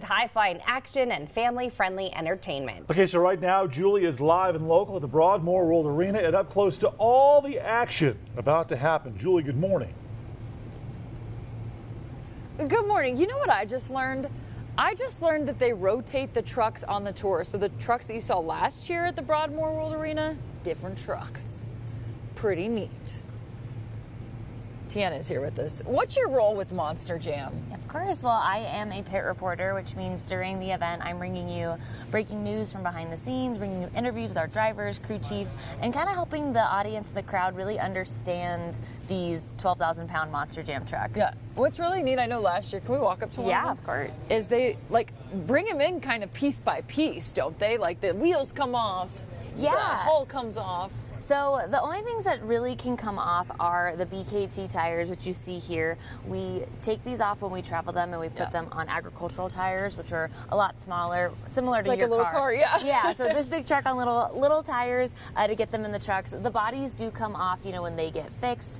high-flying action and family-friendly entertainment. Okay, so right now, Julie is live and local at the Broadmoor World Arena and up close to all the action about to happen. Julie, good morning. Good morning. You know what I just learned? I just learned that they rotate the trucks on the tour. So the trucks that you saw last year at the Broadmoor World Arena, different trucks. Pretty neat. Tiana is here with us. What's your role with Monster Jam? Of course. Well, I am a pit reporter, which means during the event, I'm bringing you breaking news from behind the scenes, bringing you interviews with our drivers, crew chiefs, and kind of helping the audience, the crowd, really understand these 12,000-pound Monster Jam trucks. Yeah. What's really neat, I know last year, can we walk up to one Yeah, of them? of course. Is they, like, bring them in kind of piece by piece, don't they? Like, the wheels come off, Yeah. the hull comes off. So the only things that really can come off are the BKT tires, which you see here. We take these off when we travel them, and we put them on agricultural tires, which are a lot smaller, similar to like your a little car, yeah. Yeah, so this big truck on little tires to get them in the trucks. The bodies do come off, you know, when they get fixed.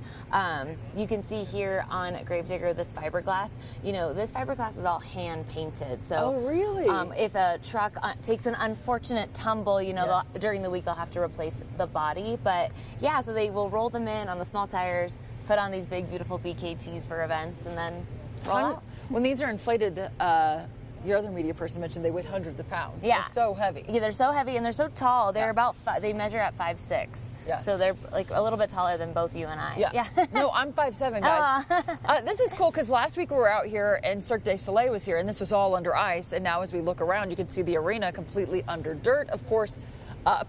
You can see here on Gravedigger this fiberglass. You know, this fiberglass is all hand painted. So, oh, really? If a truck takes an unfortunate tumble, you know, Yes. during the week they'll have to replace the body. But yeah, so they will roll them in on the small tires, put on these big, beautiful BKTs for events, and then roll out. When these are inflated, your other media person mentioned they weigh hundreds of pounds. Yeah. They're so heavy. Yeah, they're so heavy and they're so tall. They're they measure at 5'6". Yeah. So they're like a little bit taller than both you and I. Yeah. No, I'm 5'7", guys. This is cool because last week we were out here and Cirque du Soleil was here, and this was all under ice. And now as we look around, you can see the arena completely under dirt. Of course,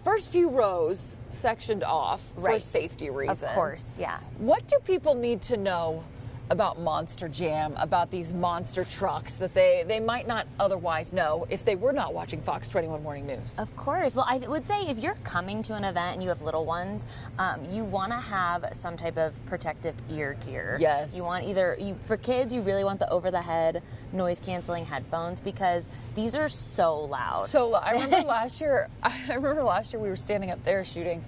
first few rows sectioned off for safety reasons. Of course, yeah. What do people need to know about Monster Jam, about these monster trucks that they might not otherwise know if they were not watching Fox 21 Morning News? Of course. Well, I would say if you're coming to an event and you have little ones, you want to have some type of protective ear gear. Yes. You want for kids, you really want the over-the-head noise-canceling headphones because these are so loud. So loud. I remember last year we were standing up there shooting,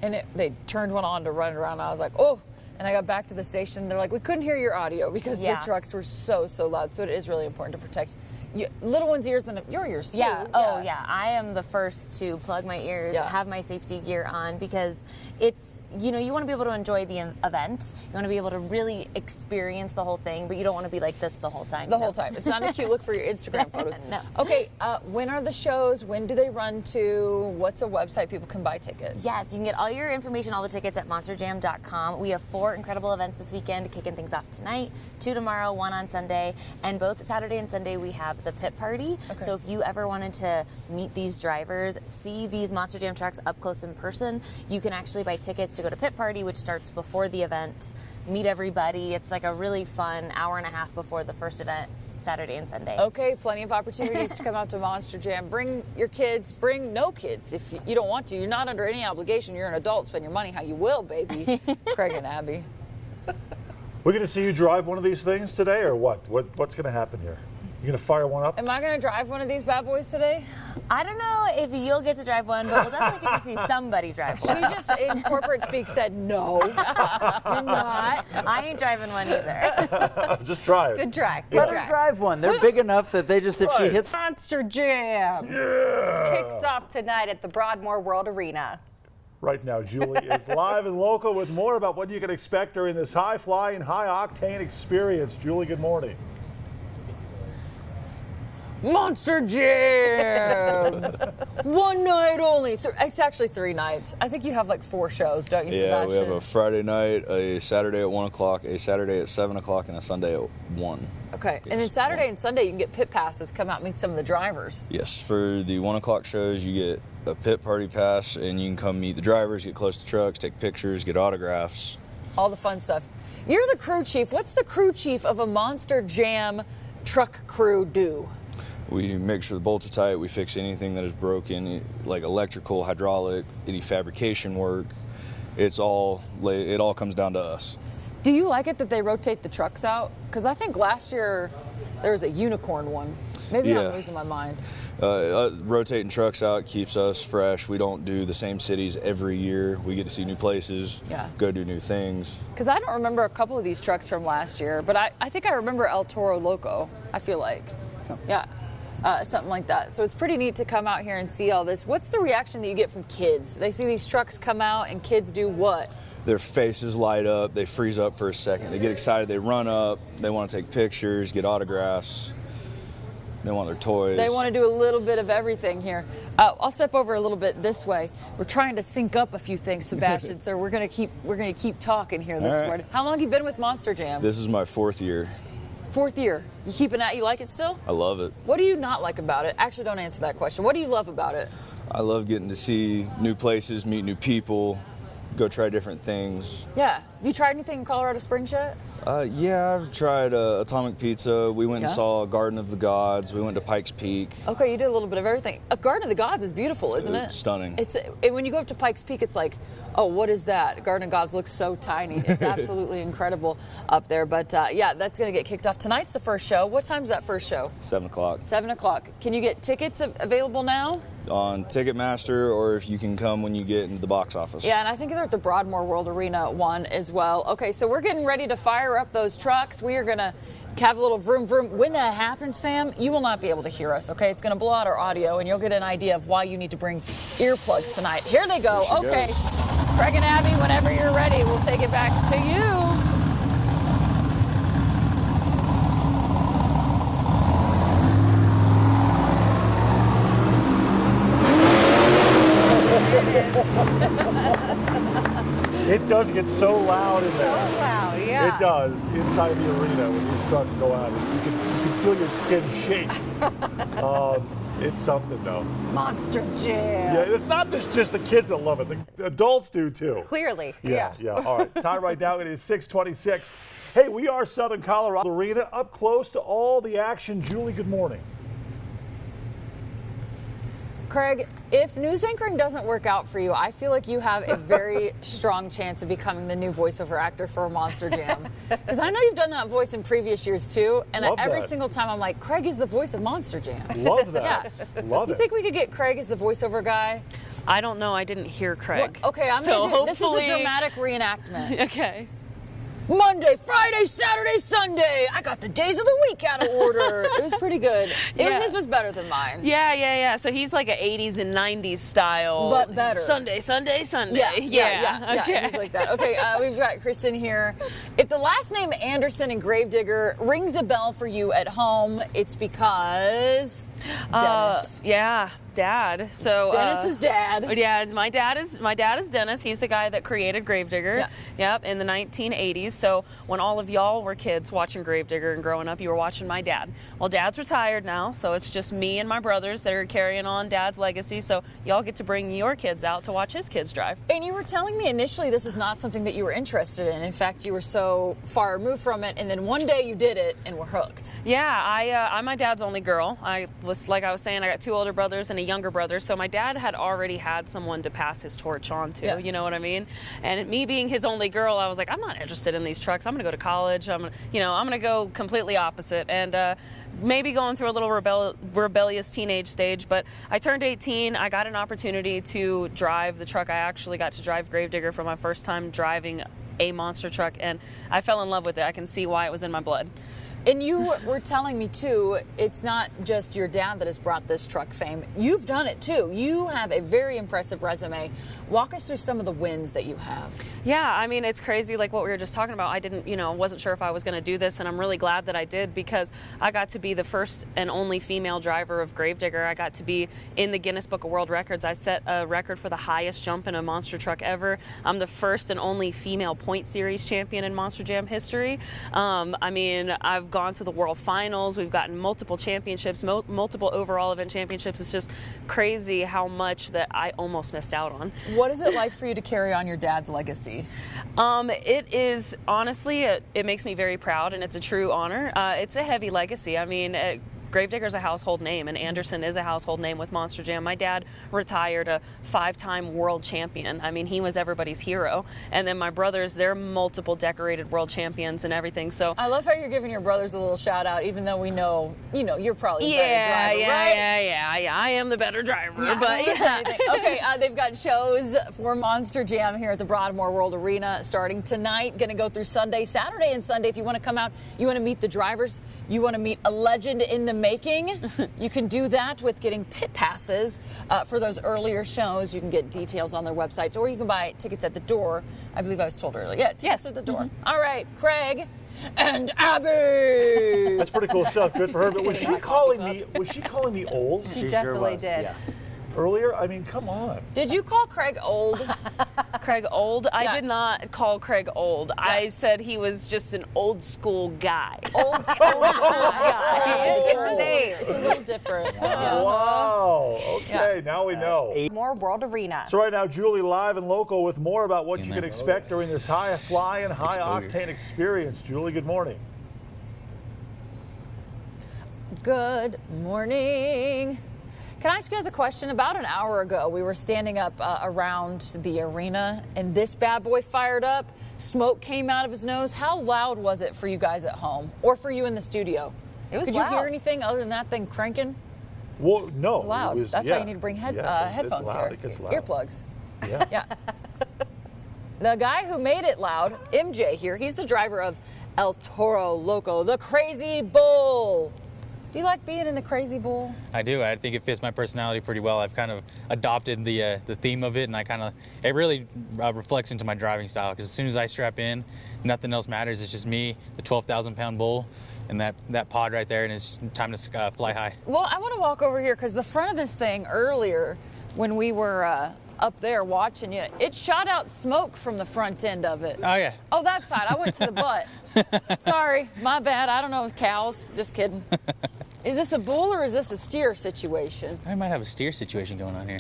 and they turned one on to run around. And I was like, oh. And I got back to the station. They're like, we couldn't hear your audio because the trucks were so loud. So it is really important to protect little one's ears and your ears too. Yeah. Oh, yeah. I am the first to plug my ears, have my safety gear on because it's, you know, you want to be able to enjoy the event. You want to be able to really experience the whole thing, but you don't want to be like this the whole time. The whole time. It's not a cute look for your Instagram photos. No. Okay. When are the shows? When do they run to? What's a website people can buy tickets? Yes, you can get all your information, all the tickets at monsterjam.com. We have 4 incredible events this weekend, kicking things off tonight, 2 tomorrow, 1 on Sunday, and both Saturday and Sunday we have the pit party. Okay. So if you ever wanted to meet these drivers, see these Monster Jam trucks up close in person, you can actually buy tickets to go to pit party, which starts before the event, meet everybody. It's like a really fun hour and a half before the first event, Saturday and Sunday. Okay, plenty of opportunities to come out to Monster Jam. Bring your kids, bring no kids if you don't want to. You're not under any obligation. You're an adult. Spend your money how you will, baby. Craig and Abby. We're going to see you drive one of these things today, or what? What's going to happen here? You going to fire one up? Am I going to drive one of these bad boys today? I don't know if you'll get to drive one, but we'll definitely get to see somebody drive one. She just, in corporate speak, said no. You're not. I ain't driving one either. Just try it. Good drive. Let her drive one. They're big enough that they just, if she hits... Monster Jam kicks off tonight at the Broadmoor World Arena. Right now, Julie is live and local with more about what you can expect during this high-flying, high-octane experience. Julie, good morning. Monster Jam! One night only. It's actually 3 nights. I think you have like 4 shows, don't you, Yeah, Sebastian? we have a Friday night, a Saturday at 1 o'clock, a Saturday at 7 o'clock, and a Sunday at 1. Okay, Yes, and then Saturday and Sunday you can get pit passes, come out and meet some of the drivers. Yes, for the 1 o'clock shows, you get a pit party pass, and you can come meet the drivers, get close to trucks, take pictures, get autographs. All the fun stuff. You're the crew chief. What's the crew chief of a Monster Jam truck crew do? We make sure the bolts are tight, we fix anything that is broken, like electrical, hydraulic, any fabrication work. It all comes down to us. Do you like it that they rotate the trucks out? Because I think last year there was a unicorn one. Maybe I'm losing my mind. Rotating trucks out keeps us fresh. We don't do the same cities every year. We get to see new places, go do new things. Because I don't remember a couple of these trucks from last year, but I think I remember El Toro Loco, I feel like. Yeah. something like that. So it's pretty neat to come out here and see all this. What's the reaction that you get from kids? They see these trucks come out and kids do what? Their faces light up, they freeze up for a second, they get excited, they run up, they want to take pictures, get autographs, they want their toys. They want to do a little bit of everything here. I'll step over a little bit this way. We're trying to sync up a few things, Sebastian, so we're gonna keep talking here this morning. How long have you been with Monster Jam? This is my 4th year. 4th year. You keeping at? You like it still? I love it. What do you not like about it? Actually, don't answer that question. What do you love about it? I love getting to see new places, meet new people, go try different things. Yeah. Have you tried anything in Colorado Springs yet? Yeah, I've tried Atomic Pizza. We went and saw Garden of the Gods. We went to Pikes Peak. Okay, you did a little bit of everything. A Garden of the Gods is beautiful, isn't it? It's stunning. When you go up to Pikes Peak, it's like, oh, what is that? Garden of Gods looks so tiny. It's absolutely incredible up there. But yeah, that's going to get kicked off. Tonight's the first show. What time's that first show? 7 o'clock. 7 o'clock. Can you get tickets available now? On Ticketmaster, or if you can come when you get into the box office. Yeah, and I think they're at the Broadmoor World Arena one as well. Okay, so we're getting ready to fire up those trucks. We are going to have a little vroom vroom. When that happens, fam, you will not be able to hear us, okay? It's going to blow out our audio, and you'll get an idea of why you need to bring earplugs tonight. Here they go. Okay. Craig and Abby, whenever you're ready, we'll take it back to you. It does get so loud in there. So loud, yeah. It does, inside the arena when these trucks go out. You can feel your skin shake. It's something, though. Monster Jam. Yeah, it's not just the kids that love it. The adults do, too. Clearly. Yeah. All right, time right now, it is 6:26. Hey, we are Southern Colorado Arena, up close to all the action. Julie, good morning. Craig, if news anchoring doesn't work out for you, I feel like you have a very strong chance of becoming the new voiceover actor for Monster Jam. Because I know you've done that voice in previous years too, and every single time I'm like, Craig is the voice of Monster Jam. Love that. Yeah. Love it. You think we could get Craig as the voiceover guy? I don't know. I didn't hear Craig. Well, okay, I'm so gonna do this. Is a hopefully- dramatic reenactment. Okay. Monday, Friday, Saturday, Sunday. I got the days of the week out of order. It was pretty good. Yeah. His was better than mine. Yeah. So he's like an 80s and 90s style. But better. Sunday. Yeah. Okay. He's like that. Okay, we've got Kristen here. If the last name Anderson and Gravedigger rings a bell for you at home, it's because Dennis. Yeah, Dad. So Dennis's dad. Yeah, my dad is Dennis. He's the guy that created Gravedigger. Yeah. Yep, in the 1980s. So when all of y'all were kids watching Gravedigger and growing up, you were watching my dad. Well, Dad's retired now, so it's just me and my brothers that are carrying on Dad's legacy. So y'all get to bring your kids out to watch his kids drive. And you were telling me initially this is not something that you were interested in. In fact, you were so far removed from it, and then one day you did it and were hooked. Yeah, I'm my dad's only girl. I was saying, I got 2 older brothers and a younger brother. So my dad had already had someone to pass his torch on to. Yeah. You know what I mean? And me being his only girl, I was like, I'm not interested in these trucks. I'm gonna go to college. I'm gonna go completely opposite. And maybe going through a little rebellious teenage stage, but I turned 18. I got an opportunity to drive the truck. I actually got to drive Gravedigger for my first time driving a monster truck, and I fell in love with it. I can see why it was in my blood. And you were telling me too, it's not just your dad that has brought this truck fame. You've done it too. You have a very impressive resume. Walk us through some of the wins that you have. Yeah, I mean, it's crazy like what we were just talking about. I wasn't sure if I was going to do this, and I'm really glad that I did because I got to be the first and only female driver of Gravedigger. I got to be in the Guinness Book of World Records. I set a record for the highest jump in a monster truck ever. I'm the first and only female point series champion in Monster Jam history. I've gone to the World Finals. We've gotten multiple championships, multiple overall event championships. It's just crazy how much that I almost missed out on. What is it like for you to carry on your dad's legacy? It is, honestly, it makes me very proud, and it's a true honor. It's a heavy legacy. I mean, Gravedigger's a household name, and Anderson is a household name with Monster Jam. My dad retired a 5-time world champion. I mean, he was everybody's hero. And then my brothers, they're multiple decorated world champions and everything. So I love how you're giving your brothers a little shout out, even though we know, you're probably the better driver, right? Yeah. I am the better driver. Yeah, but yeah. Okay, they've got shows for Monster Jam here at the Broadmoor World Arena starting tonight. Going to go through Sunday, Saturday, and Sunday. If you want to come out, you want to meet the drivers, you want to meet a legend in the making. You can do that with getting pit passes for those earlier shows. You can get details on their websites, or you can buy tickets at the door. I believe I was told earlier. Yeah, tickets at the door. All right, Craig and Abby. That's pretty cool stuff. Good for her. But was she calling me old? She definitely did. Yeah. Earlier? I mean, come on. Did you call Craig old? Craig old? Yeah. I did not call Craig old. I said he was just an old school guy. Old school guy. Different name. It's a little different. Yeah. Wow. Okay, now we know. More World Arena. So right now, Julie live and local with more about what you can expect during this high-flying, high-octane experience. Julie, good morning. Good morning. Can I ask you guys a question? About an hour ago, we were standing up around the arena, and this bad boy fired up. Smoke came out of his nose. How loud was it for you guys at home, or for you in the studio? It was Could loud. you hear anything other than that thing cranking? Well, no. It's loud. It was, That's yeah. why you need to bring It's headphones loud. here. It gets loud. Earplugs. Yeah. Yeah. The guy who made it loud, MJ here, he's the driver of El Toro Loco, the Crazy Bull. Do you like being in the Crazy Bull? I do. I think it fits my personality pretty well. I've kind of adopted the theme of it, and it really reflects into my driving style. Because as soon as I strap in, nothing else matters. It's just me, the 12,000-pound bull, and that pod right there, and it's time to fly high. Well, I want to walk over here because the front of this thing earlier, when we were up there watching you, it shot out smoke from the front end of it. Oh yeah. Oh, that side. I went to the butt. Sorry, my bad. I don't know cows. Just kidding. Is this a bull or is this a steer situation? I might have a steer situation going on here.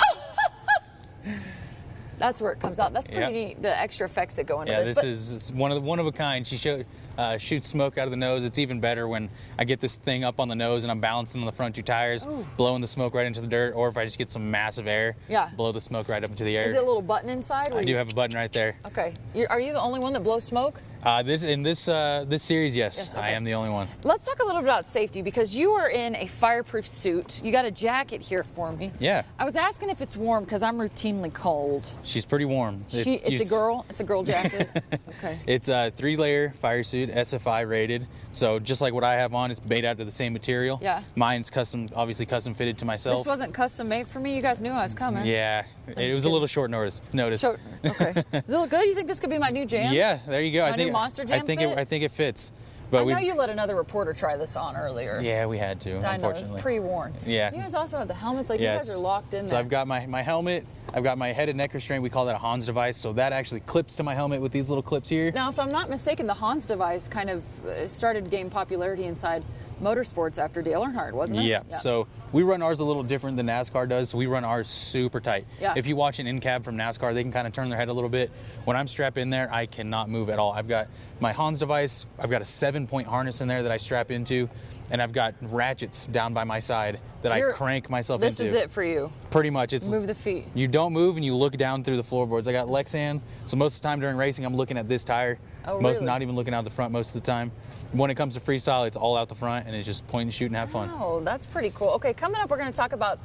That's where it comes out. That's pretty Yep. neat. The extra effects that go into Yeah, this. this is one of a kind. She shoots smoke out of the nose. It's even better when I get this thing up on the nose and I'm balancing on the front two tires, blowing the smoke right into the dirt, or if I just get some massive air, blow the smoke right up into the air. Is it a little button inside? I do have a button right there. Okay. Are you the only one that blows smoke? This series, yes, Yes, okay. I am the only one. Let's talk a little bit about safety because you are in a fireproof suit. You got a jacket here for me. Yeah. I was asking if it's warm because I'm routinely cold. She's pretty warm. It's a girl. It's a girl jacket. Okay. It's a 3-layer fire suit, SFI rated. So just like what I have on, it's made out of the same material. Yeah. Mine's obviously custom fitted to myself. This wasn't custom made for me. You guys knew I was coming. Yeah, it was a little short notice. Okay. Does it look good? You think this could be my new jam? Yeah, there you go. My new Monster Jam fit? I think it fits. But I know you let another reporter try this on earlier. Yeah, we had to. I know, Unfortunately. it's pre-worn. Yeah. You guys also have the helmets. Like Yes. you guys are locked in there. So I've got my helmet. I've got my head and neck restraint. We call that a Hans device. So that actually clips to my helmet with these little clips here. Now, if I'm not mistaken, the Hans device kind of started to gain popularity inside motorsports after Dale Earnhardt, wasn't it? Yeah. So we run ours a little different than NASCAR does. So we run ours super tight. Yeah. If you watch an in-cab from NASCAR, they can kind of turn their head a little bit. When I'm strapped in there, I cannot move at all. I've got my Hans device. I've got a 7-point harness in there that I strap into, and I've got ratchets down by my side that I crank myself into. This is it for you. Pretty much. It's Move the feet. You don't move and you look down through the floorboards. I got Lexan, so most of the time during racing, I'm looking at this tire. Oh, really? Not even looking out the front most of the time. When it comes to freestyle, it's all out the front, and it's just point and shoot and have fun. Oh, that's pretty cool. Okay, coming up, we're going to talk about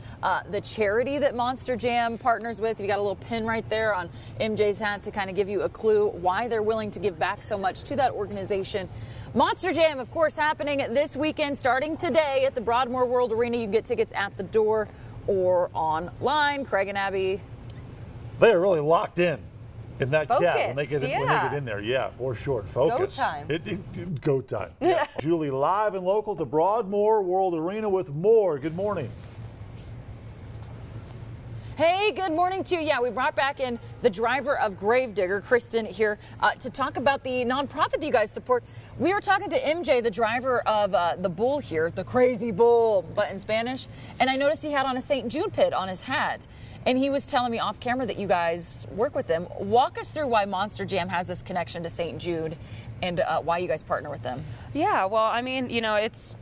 the charity that Monster Jam partners with. You got a little pin right there on MJ's hat to kind of give you a clue why they're willing to give back so much to that organization. Monster Jam, of course, happening this weekend, starting today at the Broadmoor World Arena. You can get tickets at the door or online. Craig and Abby. They are really locked in that cab when they Focused, get in there. Yeah, for sure. Focused. Go time. Go time. Yeah. Julie live and local at the Broadmoor World Arena with more. Good morning. Hey, good morning to you. Yeah, we brought back in the driver of Gravedigger, Kristen, here to talk about the nonprofit that you guys support. We were talking to MJ, the driver of the bull here, the Crazy Bull, but in Spanish, and I noticed he had on a St. Jude pit on his hat. And he was telling me off camera that you guys work with them. Walk us through why Monster Jam has this connection to St. Jude and why you guys partner with them. Yeah, well, I mean, you know, it's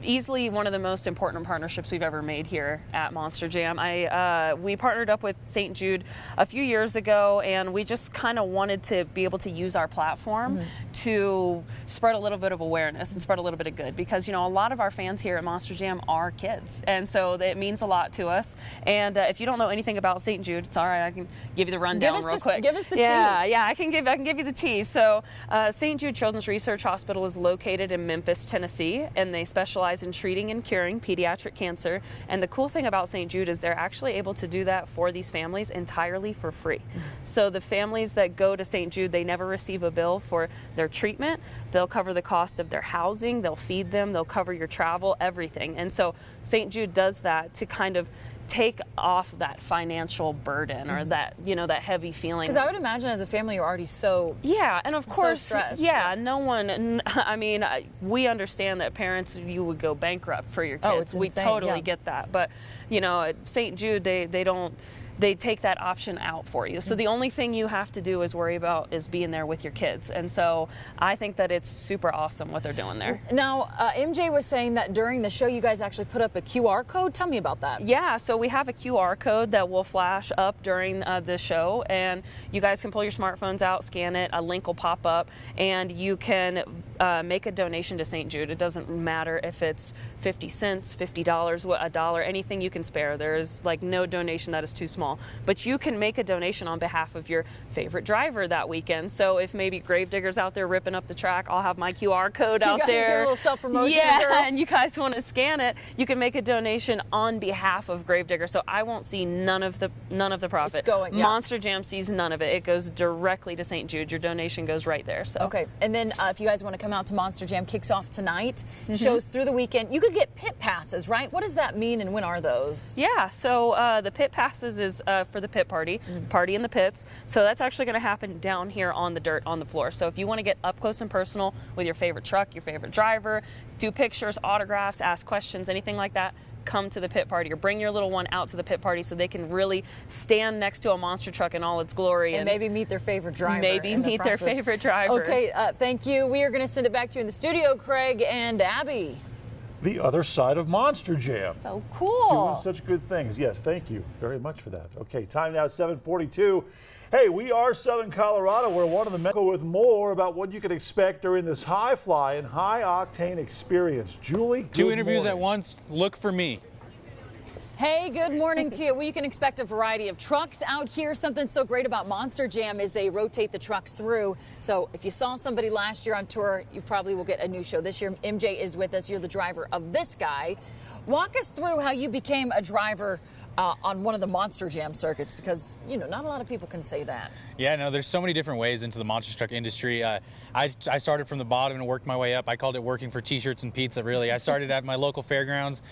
easily one of the most important partnerships we've ever made here at Monster Jam. We partnered up with St. Jude a few years ago, and we just kind of wanted to be able to use our platform to spread a little bit of awareness and spread a little bit of good, because, you know, a lot of our fans here at Monster Jam are kids, and so it means a lot to us. And if you don't know anything about St. Jude, it's all right, I can give you the rundown real quick. Give us the tea. Yeah, I can give you the tea. So St. Jude Children's Research Hospital is located in Memphis, Tennessee, and they specialize specialize in treating and curing pediatric cancer. And the cool thing about St. Jude is they're actually able to do that for these families entirely for free. So the families that go to St. Jude, they never receive a bill for their treatment. They'll cover the cost of their housing, they'll feed them, they'll cover your travel, everything. And so St. Jude does that to kind of take off that financial burden or that, you know, that heavy feeling. Because I would imagine as a family you're already so and of course, stressed. no one, I mean, we understand that parents, you would go bankrupt for your kids. Oh, it's we insane, totally yeah. get that. But, you know, at St. Jude, they take that option out for you. So the only thing you have to do is worry about is being there with your kids. And so I think that it's super awesome what they're doing there. Now, MJ was saying that during the show you guys actually put up a QR code. Tell me about that. Yeah, so we have a QR code that will flash up during the show, and you guys can pull your smartphones out, scan it, a link will pop up, and you can make a donation to St. Jude. It doesn't matter if it's 50 cents, $50, $1, anything you can spare. There's like no donation that is too small. But you can make a donation on behalf of your favorite driver that weekend. So if maybe Gravedigger's out there ripping up the track, I'll have my QR code out there. Get a little self-promotion. Yeah, girl. and you guys want to scan it, you can make a donation on behalf of Gravedigger. So I won't see none of the profit. It's going, yeah. Monster Jam sees none of it. It goes directly to St. Jude. Your donation goes right there. So Okay, and then if you guys want to come out to Monster Jam, kicks off tonight, shows through the weekend. You could get pit passes, right? What does that mean and when are those? Yeah, so the pit passes is for the pit party in the pits. So that's actually going to happen down here on the dirt on the floor. So if you want to get up close and personal with your favorite truck, your favorite driver, do pictures, autographs, ask questions, anything like that, come to the pit party or bring your little one out to the pit party so they can really stand next to a monster truck in all its glory. And maybe meet their favorite driver. Maybe in the meet their process. favorite driver. Okay, thank you. We are going to send it back to you in the studio, Craig and Abby. The other side of Monster Jam. So cool. Doing such good things. Yes, thank you very much for that. Okay, time now at 7:42. Hey, we are Southern Colorado. We're one of the men with more about what you can expect during this high-flying, high-octane experience. Julie, good Two interviews morning. at once. Look for me. Hey, good morning to you. Well, you can expect a variety of trucks out here. Something so great about Monster Jam is they rotate the trucks through. So if you saw somebody last year on tour, you probably will get a new show. This year, MJ is with us. You're the driver of this guy. Walk us through how you became a driver on one of the Monster Jam circuits, because, you know, not a lot of people can say that. Yeah, no, there's so many different ways into the monster truck industry. I started from the bottom and worked my way up. I called it working for t-shirts and pizza, really. I started at my local fairgrounds,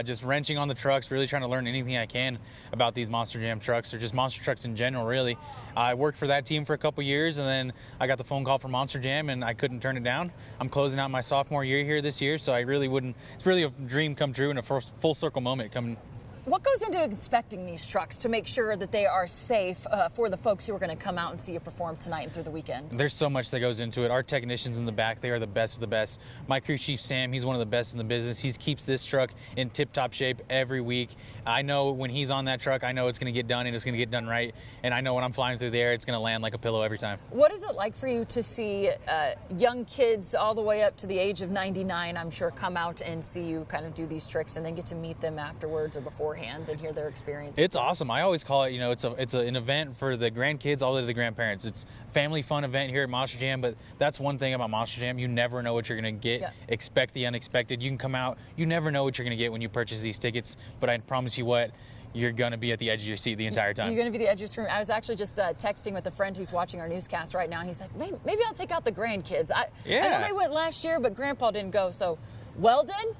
just wrenching on the trucks, really trying to learn anything I can about these Monster Jam trucks, or just monster trucks in general, really. I worked for that team for a couple years, and then I got the phone call from Monster Jam, and I couldn't turn it down. I'm closing out my sophomore year here this year, so it's really a dream come true and a first full circle moment coming. What goes into inspecting these trucks to make sure that they are safe for the folks who are going to come out and see you perform tonight and through the weekend? There's so much that goes into it. Our technicians in the back, they are the best of the best. My crew chief, Sam, he's one of the best in the business. He keeps this truck in tip-top shape every week. I know when he's on that truck, I know it's going to get done and it's going to get done right. And I know when I'm flying through the air, it's going to land like a pillow every time. What is it like for you to see young kids all the way up to the age of 99, I'm sure, come out and see you kind of do these tricks and then get to meet them afterwards or beforehand and hear their experience? It's awesome. I always call it, it's an event for the grandkids all the way to the grandparents. It's a family fun event here at Monster Jam, but that's one thing about Monster Jam. You never know what you're going to get. Yeah. Expect the unexpected. You can come out. You never know what you're going to get when you purchase these tickets, but I promise you what, you're going to be at the edge of your seat the entire time. You're going to be the edge of your screen. I was actually just texting with a friend who's watching our newscast right now, and he's like, maybe I'll take out the grandkids. I know they went last year, but Grandpa didn't go. So, Weldon,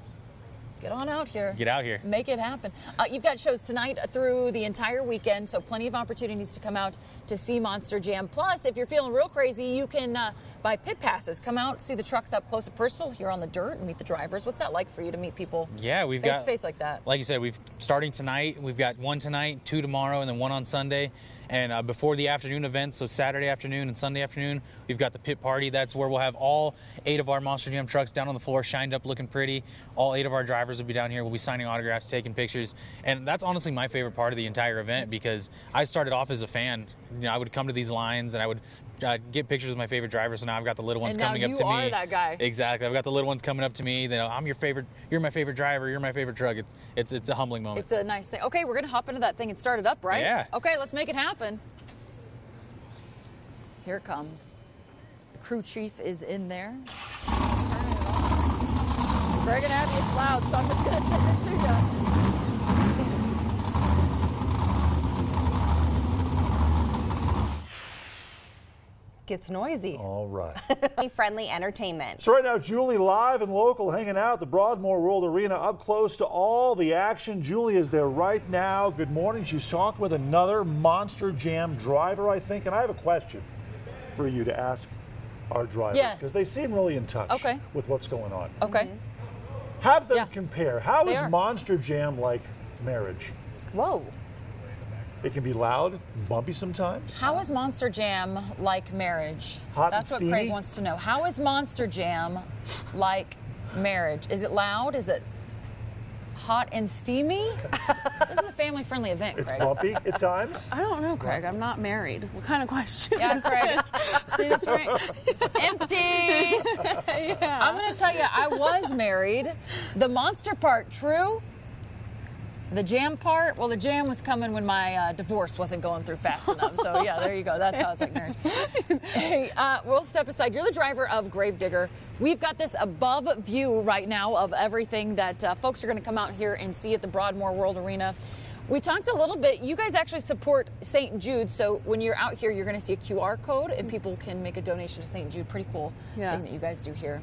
get on out here. Get out here. Make it happen. You've got shows tonight through the entire weekend, so plenty of opportunities to come out to see Monster Jam. Plus, if you're feeling real crazy, you can buy pit passes. Come out, see the trucks up close and personal here on the dirt and meet the drivers. What's that like for you to meet people we've face got to face like that? Like you said, starting tonight. We've got one tonight, two tomorrow, and then one on Sunday. And before the afternoon events, so Saturday afternoon and Sunday afternoon, we've got the pit party. That's where we'll have all 8 of our Monster Jam trucks down on the floor, shined up, looking pretty. All 8 of our drivers will be down here. We'll be signing autographs, taking pictures. And that's honestly my favorite part of the entire event, because I started off as a fan. I would come to these lines and I would get pictures with my favorite drivers. So now I've got the little ones coming up to me. And now you are that guy. Exactly. I've got the little ones coming up to me. I'm your favorite. You're my favorite driver. You're my favorite truck. It's a humbling moment. It's a nice thing. Okay, we're going to hop into that thing and start it up, right? Yeah. Okay, let's make it happen. Here it comes. The crew chief is in there. Turn it on. Greg and Abby, it's loud, so I'm just going to send it to you. Gets noisy. All right. Friendly entertainment. So right now, Julie live and local, hanging out at the Broadmoor World Arena, up close to all the action. Julie is there right now. Good morning. She's talking with another Monster Jam driver, I think. And I have a question for you to ask our driver. Yes. Because they seem really in touch with what's going on. Okay. Have them compare. How They is are. Monster Jam like marriage? Whoa. It can be loud, bumpy sometimes. How is Monster Jam like marriage? Hot and That's what Craig steamy? wants to know. How is Monster Jam like marriage? Is it loud? Is it hot and steamy? This is a family-friendly event, It's Craig. bumpy at times. I don't know, Craig. I'm not married. What kind of question? Yeah, is Craig. this? See this ring? Empty. I'm going to tell you, I was married. The monster part, true. The jam part, well, the jam was coming when my divorce wasn't going through fast enough. So, yeah, there you go. That's how it's like marriage. Hey, we'll step aside. You're the driver of Gravedigger. We've got this above view right now of everything that folks are going to come out here and see at the Broadmoor World Arena. We talked a little bit. You guys actually support St. Jude. So when you're out here, you're going to see a QR code and people can make a donation to St. Jude. Pretty cool thing that you guys do here.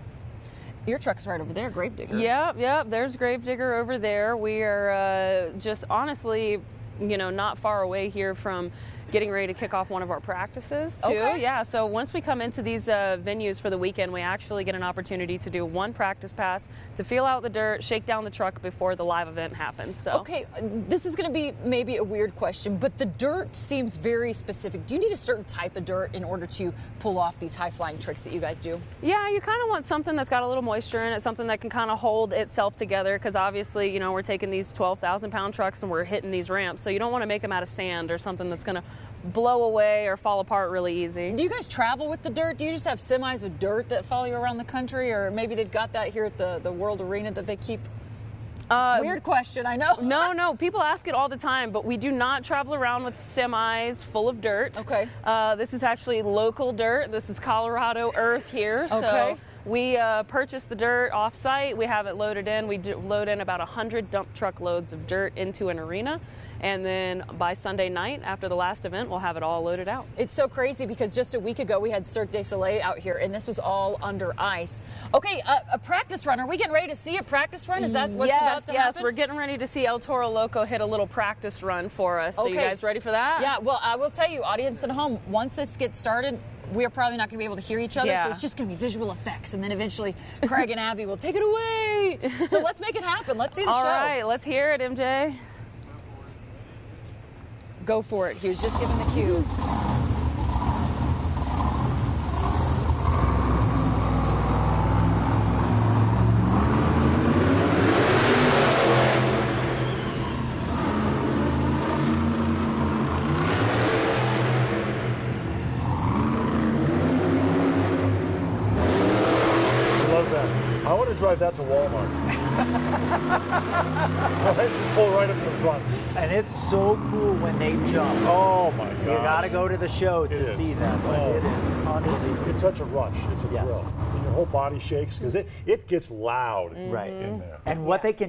Your truck's right over there, Gravedigger. Yeah, there's Gravedigger over there. We are just honestly, not far away here from getting ready to kick off one of our practices too. Okay. Yeah, so once we come into these venues for the weekend, we actually get an opportunity to do one practice pass to feel out the dirt, shake down the truck before the live event happens. So Okay, this is going to be maybe a weird question, but the dirt seems very specific. Do you need a certain type of dirt in order to pull off these high-flying tricks that you guys do? yeah, you kind of want something that's got a little moisture in it, something that can kind of hold itself together, because obviously, we're taking these 12,000-pound trucks and we're hitting these ramps, so you don't want to make them out of sand or something that's going to blow away or fall apart really easy. Do you guys travel with the dirt? Do you just have semis with dirt that follow you around the country, or maybe they've got that here at the World Arena that they keep? Weird question, I know. No, people ask it all the time, but we do not travel around with semis full of dirt. Okay. This is actually local dirt. This is Colorado earth here. Okay. So we purchase the dirt off-site. We have it loaded in. We load in about 100 dump truck loads of dirt into an arena. And then by Sunday night, after the last event, we'll have it all loaded out. It's so crazy because just a week ago we had Cirque du Soleil out here, and this was all under ice. Okay, a practice run. Are we getting ready to see a practice run? Is that what's about to happen? Yes, we're getting ready to see El Toro Loco hit a little practice run for us. So you guys ready for that? Yeah, well, I will tell you, audience at home, once this gets started, we are probably not going to be able to hear each other, so it's just going to be visual effects, and then eventually Craig and Abby will take it away. So let's make it happen. Let's see the show. All right, let's hear it, MJ. Go for it. He was just given the cue. Love that. I want to drive that to Walmart. Just pull right up to the front. And it's so cool when they jump. Oh my God. You gotta go to the show to is. see that. But Oh. it is honestly It's such a rush. It's a Yes. thrill. And your whole body shakes because it gets loud right. in there. And what they can